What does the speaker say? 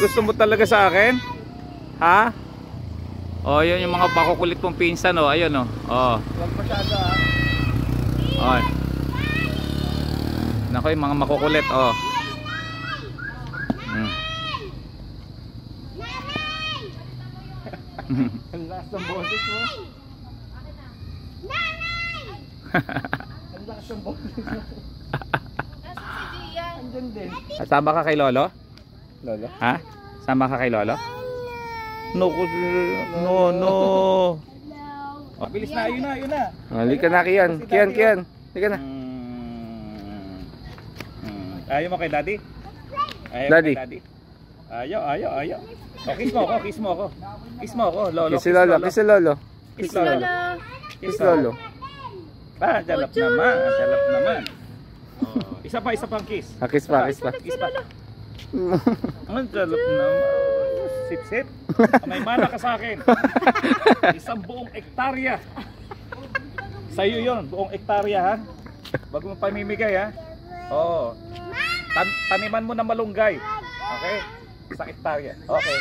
Gusto mo talaga sa akin? Ha? Oh, yun yung mga makukulit pong pinsan, oh. Ayun, oh. Oh. Huwag masyado, ha? Oh. Nako, yung mga makukulit, oh. Ang lakas ng boses mo. Ang lakas ng boses mo. Andyan din. Sama ka kay Lolo? Lolo? Ha? Sama ka kay Lolo? No. Oh, bilis na, ayun na. Halika na, Kian. Halika na. Ayaw mo kay Daddy? Daddy. Kay Daddy? Ayaw. Oh, kiss mo ako. Lolo. Kiss si Lolo. Kiss Lolo. Jalap naman. Oh, isa pang kiss. Kiss pa. Ang jalap naman. Sip. May mana ka sa akin. Isang buong hektarya. Sa'yo yun, buong hektarya, ha? Bago mo pamimigay, ha? Oo. Taniman mo ng malunggay. Okay? Isang hektarya. Okay.